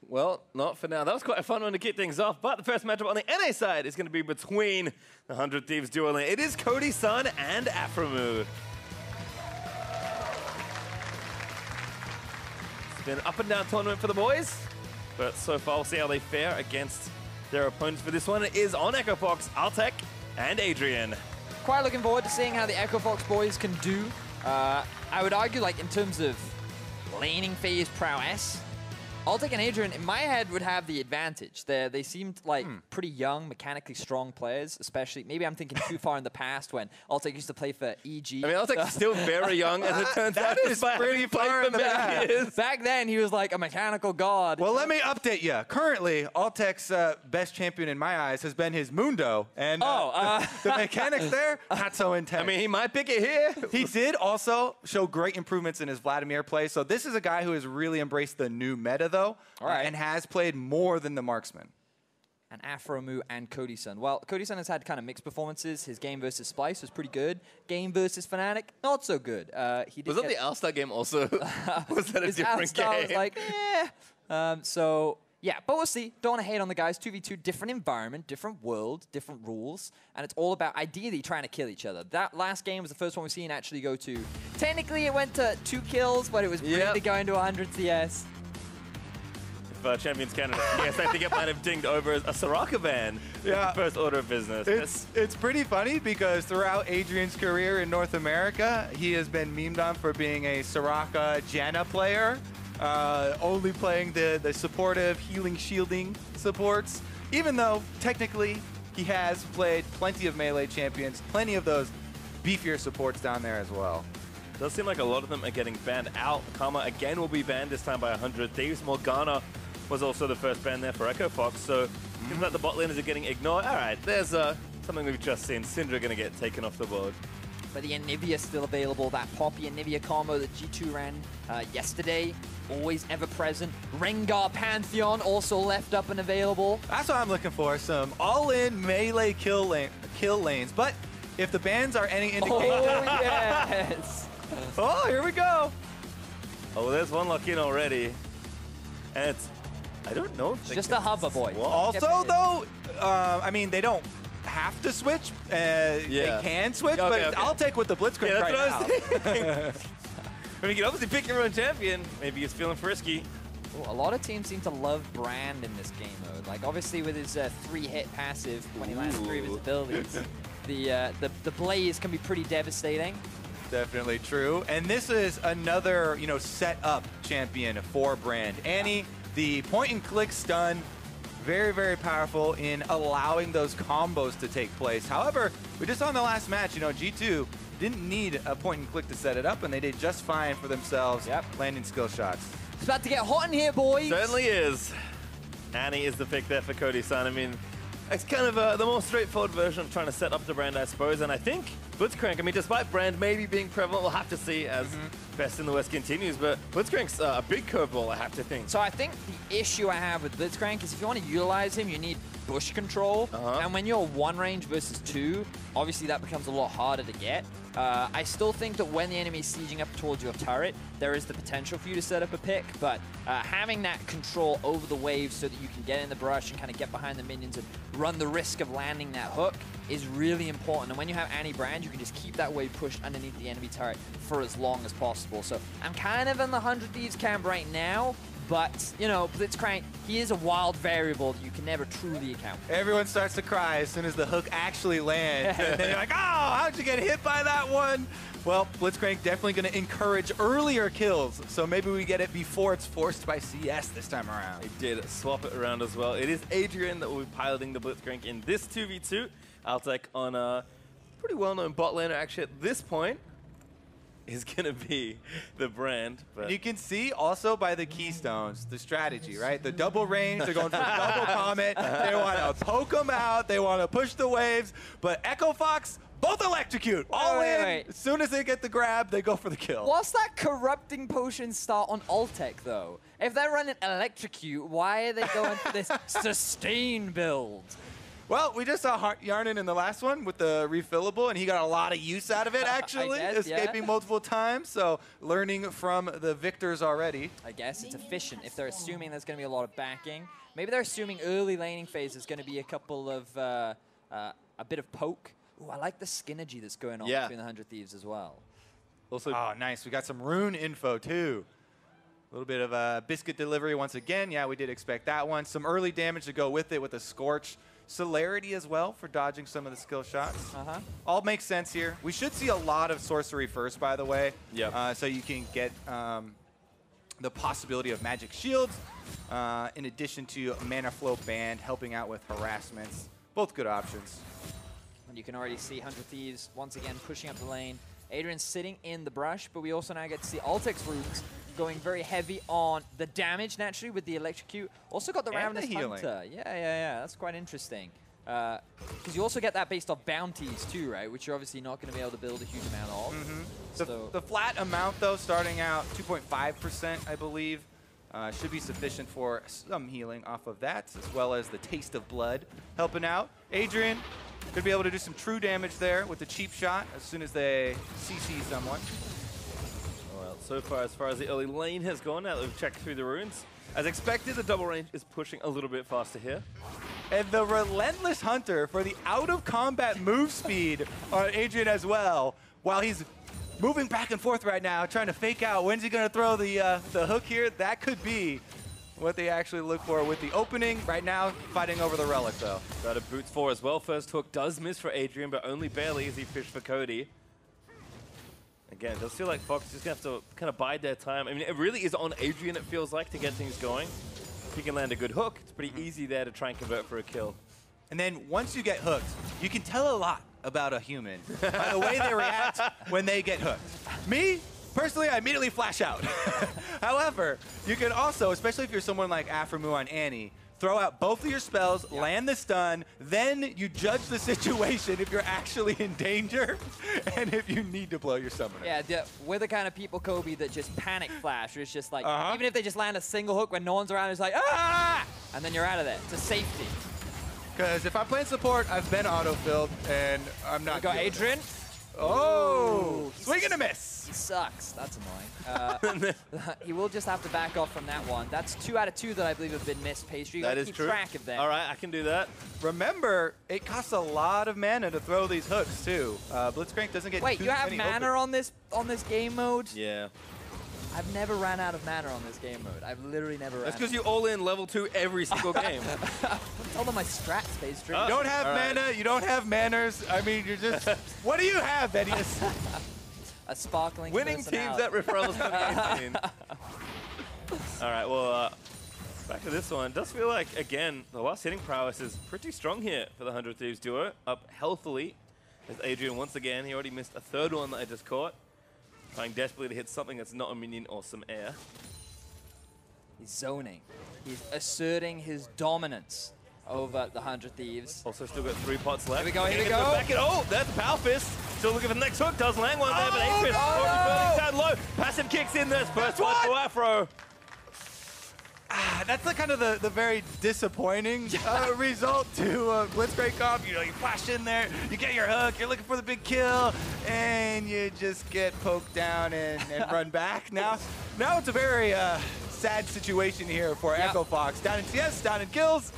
Well, not for now. That was quite a fun one to kick things off, but the first matchup on the NA side is going to be between the 100 Thieves duo. It is Cody Sun and Aphromoo. It's been an up and down tournament for the boys, but so far we'll see how they fare against their opponents for this one. It is on Echo Fox, Altec, and Adrian. Quite looking forward to seeing how the Echo Fox boys can do. I would argue, like, in terms of laning phase prowess, Altec and Adrian, in my head, would have the advantage. They seemed like pretty young, mechanically strong players, especially. Maybe I'm thinking too far in the past when Altec used to play for EG. I mean, Altec's still very young, as it turns out. That is pretty far in the past. Back then, he was like a mechanical god. Well, let me update you. Currently, Altec's best champion in my eyes has been his Mundo. And the mechanics there, not so intense. I mean, he might pick it here. He did also show great improvements in his Vladimir play. So this is a guy who has really embraced the new meta, though, and has played more than the marksman. And Aphromoo and Cody Sun. Well, Cody Sun has had kind of mixed performances. His game versus Splice was pretty good. Game versus Fnatic, not so good. He did was that the All-Star game also? Was that a different game? Was like, so, yeah, but we'll see. Don't want to hate on the guys. 2v2, different environment, different world, different rules. And it's all about ideally trying to kill each other. That last game was the first one we've seen actually go to. Technically, it went to 2 kills, but it was really going to 100 CS. Champions Canada. Yes, I think it might have dinged over a Soraka ban. Yeah. First order of business. It's pretty funny because throughout Adrian's career in North America, he has been memed on for being a Soraka Janna player, only playing the supportive, healing, shielding supports, even though technically he has played plenty of melee champions, plenty of those beefier supports down there as well. Does seem like a lot of them are getting banned out. Karma again will be banned, this time by 100 Thieves. Morgana was also the first ban there for Echo Fox, so seems like the bot laners are getting ignored. All right, there's something we've just seen. Syndra going to get taken off the board. But the Anivia still available. That Poppy Anivia combo that G2 ran yesterday, always ever present. Rengar Pantheon also left up and available. That's what I'm looking for, some all-in melee kill lanes. But if the bans are any indication... Oh, yes! Oh, here we go! Oh, there's one lock in already. And it's... I don't know if just a hover boy. Also, though, I mean, they don't have to switch. They can switch, but I'll take with the Blitzcrank right now. I mean, you can obviously pick your own champion. Maybe he's feeling frisky. Ooh, a lot of teams seem to love Brand in this game mode. Like, obviously, with his 3-hit passive, when he lands 3 of his abilities, the blaze can be pretty devastating. Definitely true. And this is another, set up champion for Brand. Annie, the point-and-click stun, very, very powerful in allowing those combos to take place. However, we just saw in the last match, G2 didn't need a point-and-click to set it up, and they did just fine for themselves, landing skill shots. It's about to get hot in here, boys. Certainly is. Annie is the pick there for Cody Sun. I mean, it's kind of the more straightforward version of trying to set up the Brand, I suppose. And I think Blitzcrank, I mean, despite Brand maybe being prevalent, we'll have to see as Best in the West continues. But Blitzcrank's a big curveball, I have to think. So I think the issue I have with Blitzcrank is if you want to utilize him, you need bush control. And when you're 1 range versus 2, obviously that becomes a lot harder to get. I still think that when the enemy is sieging up towards your turret, there is the potential for you to set up a pick, but having that control over the waves so that you can get in the brush and kind of get behind the minions and run the risk of landing that hook is really important. And when you have Annie Brand, you can just keep that wave pushed underneath the enemy turret for as long as possible. So I'm kind of in the 100 Thieves camp right now, but, Blitzcrank, he is a wild variable that you can never truly account for. Everyone starts to cry as soon as the hook actually lands. And then you're like, oh, how'd you get hit by that one? Well, Blitzcrank definitely going to encourage earlier kills, so maybe we get it before it's forced by CS this time around. They did swap it around as well. It is Adrian that will be piloting the Blitzcrank in this 2v2. Altec on a pretty well-known bot laner, actually, at this point, is going to be the Brand. But you can see also by the keystones, the strategy, right? The double range, they're going for the double comet. They want to poke them out. They want to push the waves. But Echo Fox, both electrocute. All in. As soon as they get the grab, they go for the kill. What's that corrupting potion start on Altec, though? If they're running electrocute, why are they going for this sustain build? Well, we just saw Yarnin in the last one with the refillable, and he got a lot of use out of it, actually, escaping multiple times. So learning from the victors already. I guess it's efficient if they're assuming there's going to be a lot of backing. Maybe they're assuming early laning phase is going to be a couple of, a bit of poke. Ooh, I like the synergy that's going on between the 100 Thieves as well. Also, oh, nice. We got some rune info, too. A little bit of a biscuit delivery once again. Yeah, we did expect that one. Some early damage to go with it with a Scorch. Celerity as well for dodging some of the skill shots. All makes sense here. We should see a lot of sorcery first, by the way. So you can get the possibility of magic shields in addition to mana flow band helping out with harassments. Both good options. And you can already see 100 Thieves once again pushing up the lane. Adrian sitting in the brush, but we also now get to see Altec's runes going very heavy on the damage, naturally, with the electrocute. Also got the Ravenous Hunter. Yeah. That's quite interesting. Because you also get that based off bounties, too, right? Which you're obviously not going to be able to build a huge amount of. So the flat amount, though, starting out 2.5%, I believe, should be sufficient for some healing off of that, as well as the taste of blood helping out. Adrian could be able to do some true damage there with the cheap shot as soon as they CC someone. Well, so far as the early lane has gone, now that we've checked through the runes, as expected, the double range is pushing a little bit faster here. And the Relentless Hunter for the out-of-combat move speed on Adrian as well, while he's moving back and forth right now, trying to fake out. When's he going to throw the hook here? That could be what they actually look for with the opening. Right now, fighting over the Relic, though. Got a Boots 4 as well. First hook does miss for Adrian, but only barely as he fished for Cody. Again, it does feel like Fox is just going to have to kind of bide their time. I mean, it really is on Adrian, it feels like, to get things going. If he can land a good hook, it's pretty easy there to try and convert for a kill. And then once you get hooked, you can tell a lot about a human by the way they react when they get hooked. Me, personally, I immediately flash out. However, you can also, especially if you're someone like Aphromoo on Annie, throw out both of your spells, land the stun, then you judge the situation if you're actually in danger and if you need to blow your summoner. Yeah, we're the kind of people, Kobe, that just panic flash. It's just like, even if they just land a single hook when no one's around, it's like, ah! And then you're out of there to safety. Because if I'm playing support, I've been auto-filled, and I'm not. We got Adrian. Oh, swing and a miss. He sucks. That's annoying. He will just have to back off from that one. That's 2 out of 2 that I believe have been missed. Pastry, you got to keep track of them. All right, I can do that. Remember, it costs a lot of mana to throw these hooks too. Blitzcrank doesn't get. Wait, you have mana on this game mode? Yeah. I've never ran out of mana on this game mode. I've literally never ran. That's because you all in level 2 every single game. Tell them my strats, Pastry. You don't have mana, you don't have manners. I mean, you're just... What do you have, Vedius? A sparkling winning teams at referrals 2018. All right, well, back to this one. It does feel like, again, the last hitting prowess is pretty strong here for the 100 Thieves duo. Up healthily. As Adrian, once again, he already missed a third one that I just caught. Trying desperately to hit something that's not a minion or some air. He's zoning. He's asserting his dominance over the 100 Thieves. Also still got 3 pots left. Here we go, here we go. Oh, that's Power Fist. Still looking for the next hook. Does land one there, but Apis already burning down low. Passive kicks in this. First one for Afro. That's the kind of the very disappointing result to Blitzcrank comp. You know, you flash in there, you get your hook, you're looking for the big kill, and you just get poked down and run back. Now it's a very sad situation here for Echo Fox. Down in CS, down in kills.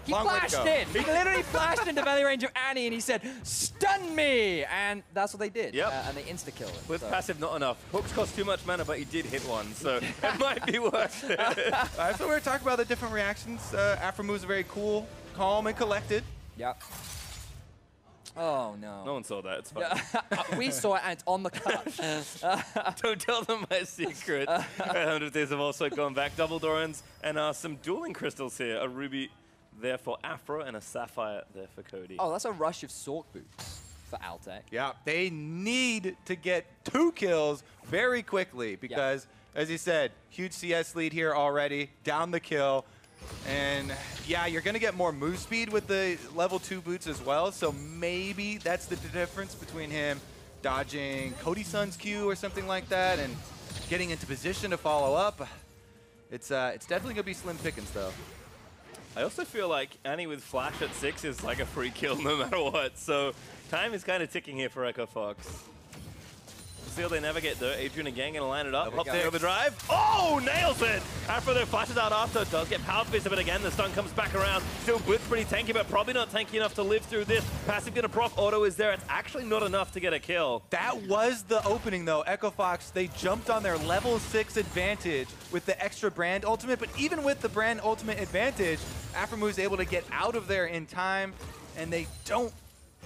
He flashed in. He literally flashed into melee range of Annie, and he said, "Stun me!" And that's what they did. Yep. And they insta-killed him. With passive, not enough. Hooks cost too much mana, but he did hit one, so it might be worth it. So we're talking about the different reactions. Aphromoo is very cool, calm, and collected. Yep. Oh, no. No one saw that. It's fine. We saw it, and it's on the cut. Don't tell them my secret. 100 Thieves have also gone back. Double Dorans and some dueling crystals here. A ruby there for Afro and a sapphire there for Cody. Oh, that's a rush of Sork boots for Altec. Yeah, they need to get 2 kills very quickly because, as you said, huge CS lead here already, down the kill. And yeah, you're going to get more move speed with the level 2 boots as well, so maybe that's the difference between him dodging Cody Sun's Q or something like that and getting into position to follow up. It's definitely going to be slim pickings, though. I also feel like Annie with Flash at 6 is like a free kill no matter what. So time is kind of ticking here for Echo Fox. Still, they never get there. Adrian again gonna line it up. Hop the overdrive. Oh, nails it! Afro though flashes out after. Does get power fist, but again the stun comes back around. Still Blitz pretty tanky, but probably not tanky enough to live through this. Passive gonna proc. Auto is there. It's actually not enough to get a kill. That was the opening though. Echo Fox, they jumped on their level 6 advantage with the extra brand ultimate, but even with the brand ultimate advantage, Aphromoo able to get out of there in time, and they don't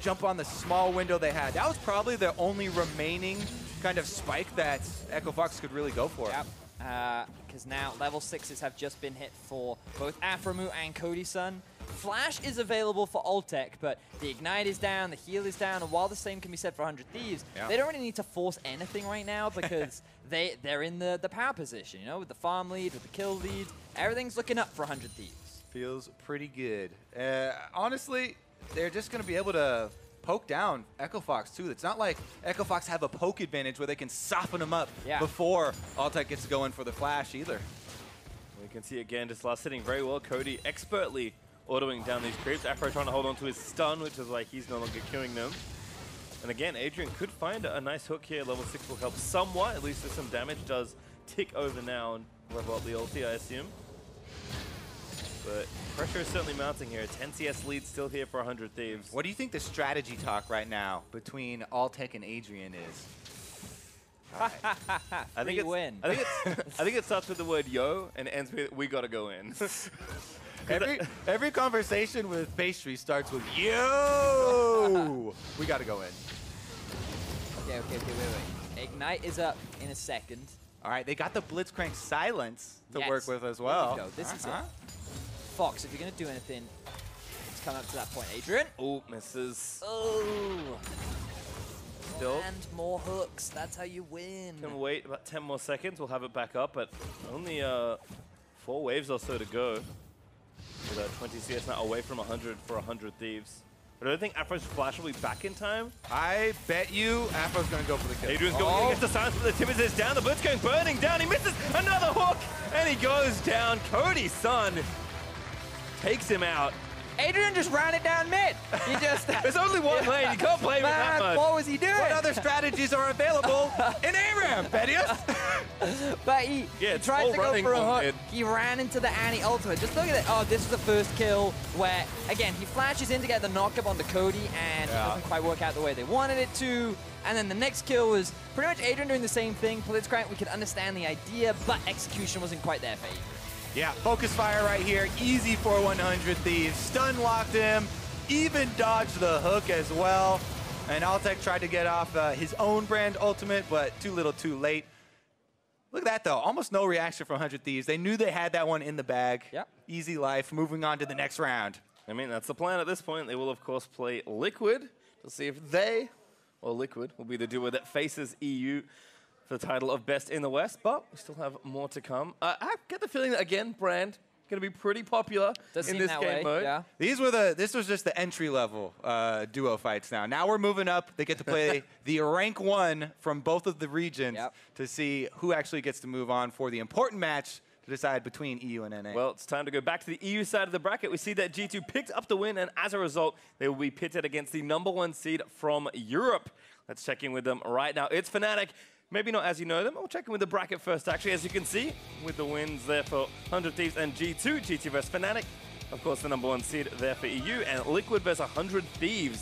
jump on the small window they had. That was probably the only remaining kind of spike that Echo Fox could really go for. Yep. Because now level 6s have just been hit for both Aphromoo and Cody Sun. Flash is available for Altec, but the Ignite is down, the heal is down, and while the same can be said for 100 Thieves, they don't really need to force anything right now because they're in the power position, you know, with the farm lead, with the kill lead. Everything's looking up for 100 Thieves. Feels pretty good. Honestly, they're just going to be able to poke down Echo Fox too. It's not like Echo Fox have a poke advantage where they can soften them up before Altec gets to go in for the flash either. We can see again, just last sitting very well. Cody expertly autoing down these creeps. Afro trying to hold on to his stun, which is why he's no longer queuing them. And again, Adrian could find a nice hook here. Level 6 will help somewhat, at least with some damage. Does tick over now and level up the ulti, I assume. But pressure is certainly mounting here. 10 CS lead still here for 100 Thieves. What do you think the strategy talk right now between Altec and Adrian is? I think it starts with the word yo and ends with we gotta go in. Every conversation with Pastry starts with yo. We gotta go in. Okay, wait. Ignite is up in a second. All right, they got the Blitzcrank silence to work with as well. This is it. Fox, if you're going to do anything, it's coming up to that point. Adrian. Oh, misses. Oh. Still. And more hooks. That's how you win. Can wait about 10 more seconds. We'll have it back up, but only 4 waves or so to go. With 20 CS now away from 100 for 100 Thieves. But I don't think Afro's flash will be back in time. I bet you Afro's going to go for the kill. Adrian's going to get the silence, but the Tibbers is down. The Blitzcrank burning down. He misses another hook, and he goes down. Cody Sun takes him out. Adrian just ran it down mid. He just... There's only one lane. You can't play with that much. What was he doing? What other strategies are available in ARAM, Vedius? But he tried to go for a hook. He ran into the Annie ultimate. Just look at it. Oh, this is the first kill where, again, he flashes in to get the knockup onto Cody, and it doesn't quite work out the way they wanted it to. And then the next kill was pretty much Adrian doing the same thing. Blitzcrank, we could understand the idea, but execution wasn't quite there for Adrian. Yeah, focus fire right here. Easy for 100 Thieves. Stun locked him. Even dodged the hook as well. And Altec tried to get off his own brand ultimate, but too little too late. Look at that, though. Almost no reaction from 100 Thieves. They knew they had that one in the bag. Yep. Easy life. Moving on to the next round. I mean, that's the plan at this point. They will, of course, play Liquid to see if they, or Liquid, will be the duo that faces EU for the title of Best in the West, but we still have more to come. I get the feeling that, again, Brand going to be pretty popular in this game mode. Yeah. This was just the entry-level duo fights now. Now we're moving up. They get to play the rank 1 from both of the regions to see who actually gets to move on for the important match to decide between EU and NA. Well, it's time to go back to the EU side of the bracket. We see that G2 picked up the win, and as a result, they will be pitted against the #1 seed from Europe. Let's check in with them right now. It's Fnatic. Maybe not as you know them. We'll check in with the bracket first, actually. As you can see, with the wins there for 100 Thieves and G2. G2 versus Fnatic. Of course, the #1 seed there for EU. And Liquid versus 100 Thieves.